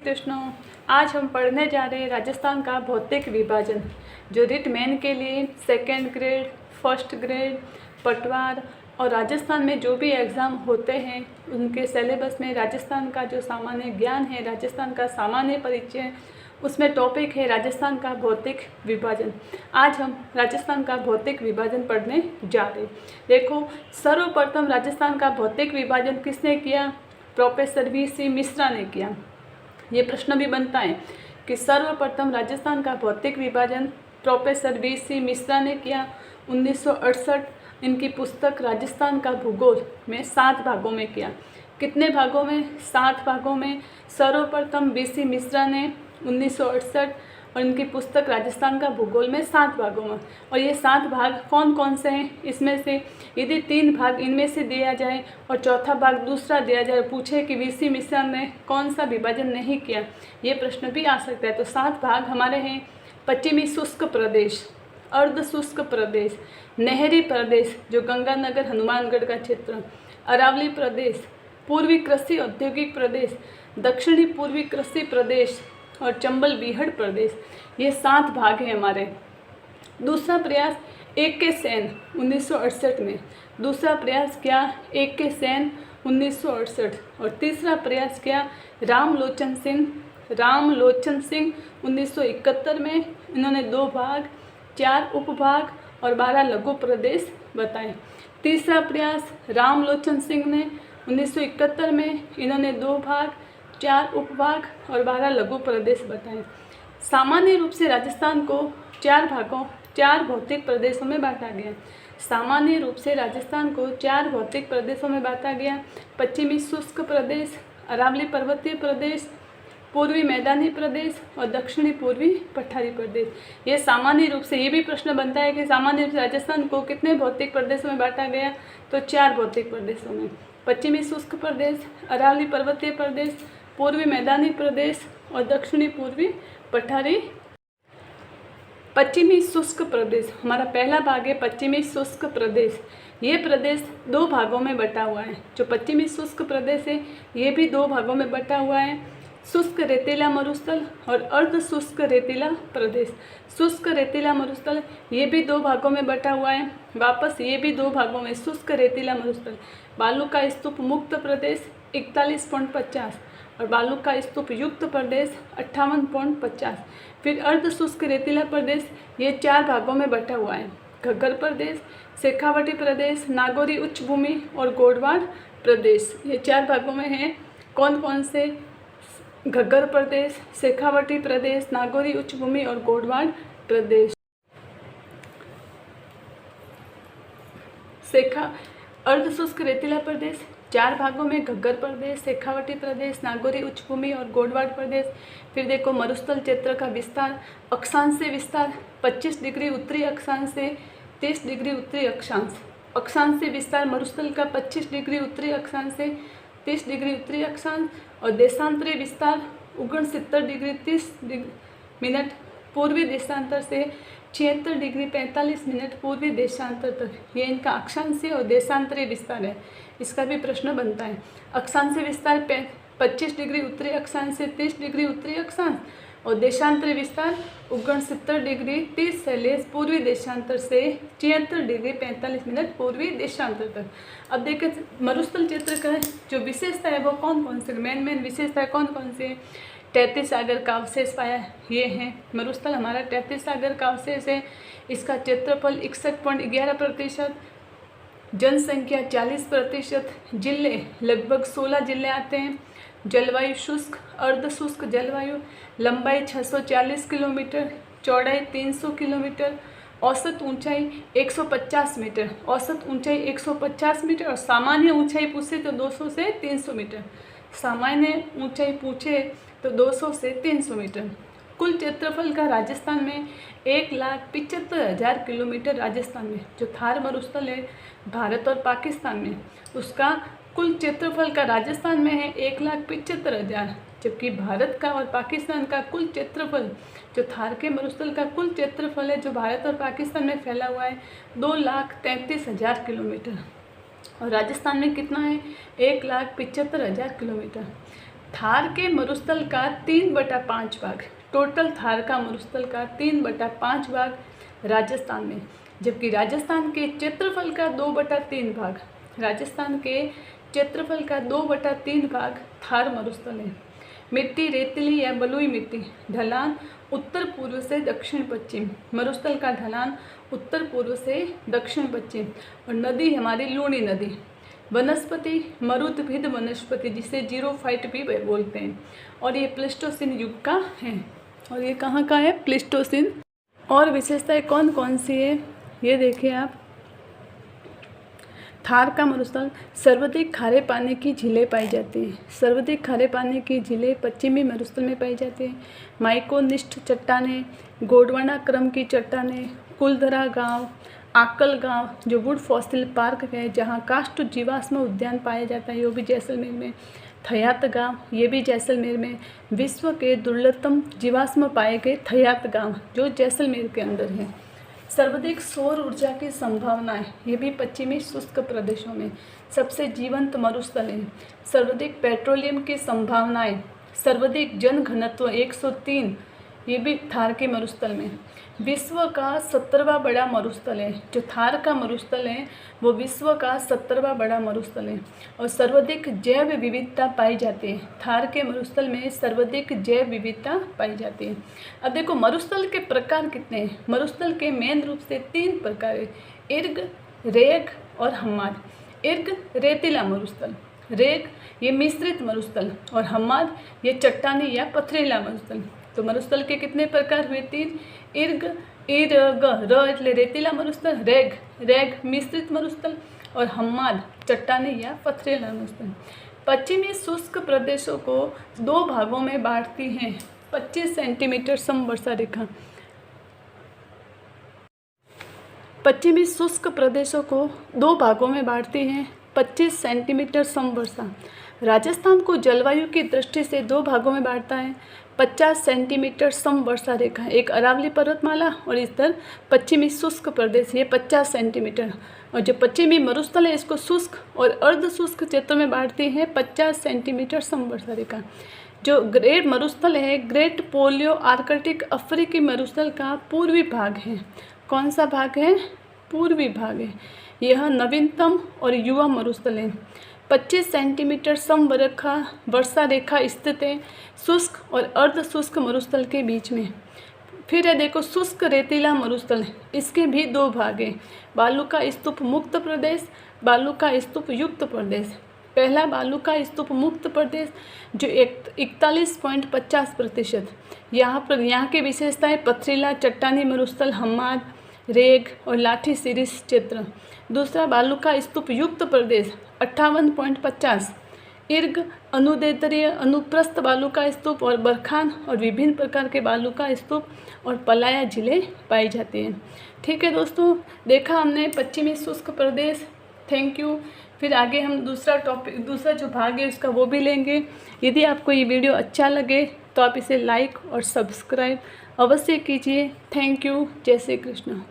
कृष्णों, आज हम पढ़ने जा रहे हैं राजस्थान का भौतिक विभाजन, जो रिट मेन के लिए सेकेंड ग्रेड, फर्स्ट ग्रेड, पटवार और राजस्थान में जो भी एग्ज़ाम होते हैं उनके सिलेबस में राजस्थान का जो सामान्य ज्ञान है, राजस्थान का सामान्य परिचय, उसमें टॉपिक है राजस्थान का भौतिक विभाजन। आज हम राजस्थान का भौतिक विभाजन पढ़ने जा रहे हैं। देखो, सर्वप्रथम राजस्थान का भौतिक विभाजन किसने किया? Professor VC. मिश्रा ने किया। ये प्रश्न भी बनता है कि सर्वप्रथम राजस्थान का भौतिक विभाजन प्रोफेसर वी.सी. मिश्रा ने किया 1968। इनकी पुस्तक राजस्थान का भूगोल में 7 भागों में किया। कितने भागों में? 7 भागों में सर्वप्रथम वी.सी. मिश्रा ने 1968 और इनकी पुस्तक राजस्थान का भूगोल में 7 भागों में। और ये 7 भाग कौन कौन से हैं? इसमें से यदि 3 भाग इनमें से दिया जाए और चौथा भाग दूसरा दिया जाए, पूछे कि वी.सी. मिश्रा ने कौन सा विभाजन नहीं किया, ये प्रश्न भी आ सकता है। तो 7 भाग हमारे हैं: पश्चिमी शुष्क प्रदेश, अर्ध शुष्क प्रदेश, नहरी प्रदेश जो गंगानगर हनुमानगढ़ का क्षेत्र, अरावली प्रदेश, पूर्वी कृषि औद्योगिक प्रदेश, दक्षिणी पूर्वी कृषि प्रदेश और चंबल बीहड़ प्रदेश। ये 7 भाग हैं हमारे। दूसरा प्रयास ए.के. सेन 1968 में, दूसरा प्रयास क्या? ए.के. सेन 1968। और तीसरा प्रयास क्या? रामलोचन सिंह 1971 में। इन्होंने 2 भाग, 4 उपभाग और 12 लघु प्रदेश बताए। तीसरा प्रयास रामलोचन सिंह ने 1971 में, इन्होंने 2 भाग, 4 उपभाग और 12 लघु प्रदेश बताए। सामान्य रूप से राजस्थान को 4 भागों, 4 भौतिक प्रदेशों में बांटा गया। सामान्य रूप से राजस्थान को 4 भौतिक प्रदेशों में बांटा गया: पश्चिमी शुष्क प्रदेश, अरावली पर्वतीय प्रदेश, पूर्वी मैदानी प्रदेश और दक्षिणी पूर्वी पठारी प्रदेश। ये सामान्य रूप से, ये भी प्रश्न बनता है कि सामान्य रूप से राजस्थान को कितने भौतिक प्रदेशों में बांटा गया? तो 4 भौतिक प्रदेशों में: पश्चिमी शुष्क प्रदेश, अरावली पर्वतीय प्रदेश, पूर्वी मैदानी प्रदेश और दक्षिणी पूर्वी पठारी। पश्चिमी शुष्क प्रदेश हमारा पहला भाग है। पश्चिमी शुष्क प्रदेश, ये प्रदेश 2 भागों में बटा हुआ है। जो पश्चिमी शुष्क प्रदेश है ये भी 2 भागों में बटा हुआ है: शुष्क रेतीला मरुस्थल और अर्ध शुष्क रेतीला प्रदेश। शुष्क रेतीला मरुस्थल ये भी 2 भागों में बटा हुआ है। वापस ये भी 2 भागों में शुष्क रेतीला मरुस्थल। बालू का स्तूप मुक्त प्रदेश 41.50 और बालू का स्तूप युक्त प्रदेश 58.50। फिर अर्ध शुष्क रेतीला प्रदेश ये 4 भागों में बटा हुआ है: घग्गर प्रदेश, शेखावटी प्रदेश, नागौरी उच्च भूमि और गोडवाड़ प्रदेश। ये 4 भागों में हैं। कौन कौन से? घग्गर प्रदेश, शेखावटी प्रदेश, नागौरी उच्च भूमि और गोडवाड़ प्रदेश। अर्ध शुष्क रेतीला प्रदेश 4 भागों में: घग्गर प्रदेश, शेखावटी प्रदेश, नागौरी उच्च भूमि और गोडवाड़ प्रदेश। फिर देखो, मरुस्थल क्षेत्र का विस्तार, अक्षांश से विस्तार 25 डिग्री उत्तरी अक्षांश से 30 डिग्री उत्तरी अक्षांश। अक्षांश से विस्तार मरुस्थल का 25 डिग्री उत्तरी अक्षांश से 30 डिग्री उत्तरी अक्षांश। और देशांतरी विस्तार 69 डिग्री 30 मिनट पूर्वी देशांतर से 76 डिग्री 45 मिनट पूर्वी देशांतर तक। ये इनका अक्षांशीय और देशांतरी विस्तार है। इसका भी प्रश्न बनता है। अक्षांशीय विस्तार 25 डिग्री उत्तरी अक्षांश से 30 डिग्री उत्तरी अक्षांश और देशांतरी विस्तार 69 डिग्री 30 सेल्सियस पूर्वी देशांतर से 76 डिग्री 45 मिनट पूर्वी देशांतर तक। अब देखें, मरुस्थल क्षेत्र का जो विशेषता है वो कौन कौन से, मेन विशेषता कौन कौन से? 33 सागर का अवशेष पाया, ये है मरुस्थल हमारा 33 सागर का अवशेष है। इसका क्षेत्रफल 61.11%, जनसंख्या 40%, जिले लगभग 16 जिले आते हैं। जलवायु शुष्क, अर्ध शुष्क जलवायु, लंबाई 640 किलोमीटर, चौड़ाई 300 किलोमीटर, औसत ऊंचाई 150 मीटर, औसत ऊंचाई 150 मीटर और सामान्य ऊंचाई पूछे तो 200 से 300 मीटर। सामान्य ऊंचाई पूछे तो 200 से 300 मीटर। कुल क्षेत्रफल का राजस्थान में 1,75,000 किलोमीटर। राजस्थान में जो थार मरुस्थल है भारत और पाकिस्तान में, उसका कुल क्षेत्रफल का राजस्थान में है 1,75,000, जबकि भारत का और पाकिस्तान का कुल क्षेत्रफल, जो थार के मरुस्थल का कुल क्षेत्रफल है जो भारत और पाकिस्तान में फैला हुआ है 2,33,000 किलोमीटर। और राजस्थान में कितना है? 1,75,000 किलोमीटर। थार के मरुस्थल का 3/5 भाग, टोटल थार का मरुस्थल का 3/5 भाग राजस्थान में, जबकि राजस्थान के क्षेत्रफल का 2/3 भाग, राजस्थान के क्षेत्रफल का 2/3 भाग थार मरुस्थल है। मिट्टी रेतीली या बलुई मिट्टी, ढलान उत्तर पूर्व से दक्षिण पश्चिम, मरुस्थल का ढलान उत्तर पूर्व से दक्षिण पश्चिम, और नदी हमारी लूणी नदी। वनस्पति मरुद्भिद वनस्पति, जिसे जीरोफाइट भी बोलते हैं, और ये प्लेस्टोसिन युग का है। और ये कहाँ का है? प्लेस्टोसिन। और विशेषताएं कौन कौन सी है ये देखिए आप। थार का मरुस्थल सर्वाधिक खारे पानी की झीलें पाई जाती हैं। सर्वाधिक खारे पानी की झीलें पश्चिमी मरुस्थल में पाई जाती हैं। माइकोनिष्ठ चट्टानें, गोंडवाना क्रम की चट्टानें, कुलधरा गांव, आकल गांव जो वुड फॉसिल पार्क है जहां काष्ठ जीवाश्म उद्यान पाया जाता है, वो भी जैसलमेर में। थयात गांव, ये भी जैसलमेर में। विश्व के दुर्लभतम जीवाश्म पाए गए थयात गांव जो जैसलमेर के अंदर है। सर्वाधिक सौर ऊर्जा की संभावनाएं, ये भी पश्चिमी शुष्क प्रदेशों में। सबसे जीवंत मरुस्थल है। सर्वाधिक पेट्रोलियम की संभावनाएं, सर्वाधिक जन घनत्व 103, ये भी थार के मरुस्थल में। विश्व का 17वां बड़ा मरुस्थल है। जो थार का मरुस्थल है वो विश्व का 17वां बड़ा मरुस्थल है। और सर्वाधिक जैव विविधता पाई जाती है। थार के मरुस्थल में सर्वाधिक जैव विविधता पाई जाती है। अब देखो मरुस्थल के प्रकार कितने हैं। मरुस्थल के मेन रूप से 3 प्रकार है, इर्ग, रेग और हम्माद। इर्ग रेतीला मरुस्थल, रेग ये मिश्रित मरुस्थल, और हम्माद ये चट्टानी या पथरीला मरुस्थल। तो मरुस्थल के कितने प्रकार हुए? 3। इर्ग, इर्ग र એટલે રેતીલા મરુસ્થલ, रेग मिश्रित मरुस्थल, और हम्माद चट्टानी या पथरीला मरुस्थल। पश्चिमी शुष्क प्रदेशों को 2 भागों में बांटती हैं। 25 सेंटीमीटर समवर्षा रेखा। पश्चिमी शुष्क प्रदेशों को 2 भागों में बांटती हैं। 25 सेंटीमीटर समवर्षा। राजस्थान को जलवायु की दृष्टि से 2 भागों में बांटता है। 50 सेंटीमीटर समवर्षा रेखा, एक अरावली पर्वतमाला, और इधर पश्चिमी शुष्क प्रदेश, ये 50 सेंटीमीटर। और जो पश्चिमी मरुस्थल है इसको शुष्क और अर्ध शुष्क क्षेत्र में बांटती है। 50 सेंटीमीटर समवर्षा रेखा। जो ग्रेट मरुस्थल है, ग्रेट पोलियो आर्कटिक अफ्रीकी मरुस्थल का पूर्वी भाग है। कौन सा भाग है? पूर्वी भाग है। यह नवीनतम और युवा मरुस्थल है। 25 सेंटीमीटर वर्षा रेखा स्थित है शुष्क और अर्ध शुष्क मरुस्थल के बीच में। फिर है देखो शुष्क रेतीला मरुस्थल, इसके भी 2 भाग हैं। बालू का स्तूप मुक्त प्रदेश, बालू का स्तूप युक्त प्रदेश। पहला बालू का स्तूप मुक्त प्रदेश जो 41.50%। यहाँ की विशेषताएं पथरीला चट्टानी मरुस्थल, हम्माद, रेग और लाठी सीरीज क्षेत्र। दूसरा बालू का स्तूप युक्त प्रदेश 58.50। इर्ग, अनुदैर्ध्य अनुप्रस्थ बालू का स्तूप और बरखान और विभिन्न प्रकार के बालू का स्तूप और पलाया झीलें पाई जाती हैं। ठीक है दोस्तों, देखा हमने पश्चिमी शुष्क प्रदेश। Thank you. फिर आगे हम दूसरा जो भाग है उसका वो भी लेंगे। यदि आपको ये वीडियो अच्छा लगे तो आप इसे लाइक और सब्सक्राइब अवश्य कीजिए। Thank you. जय श्री कृष्ण।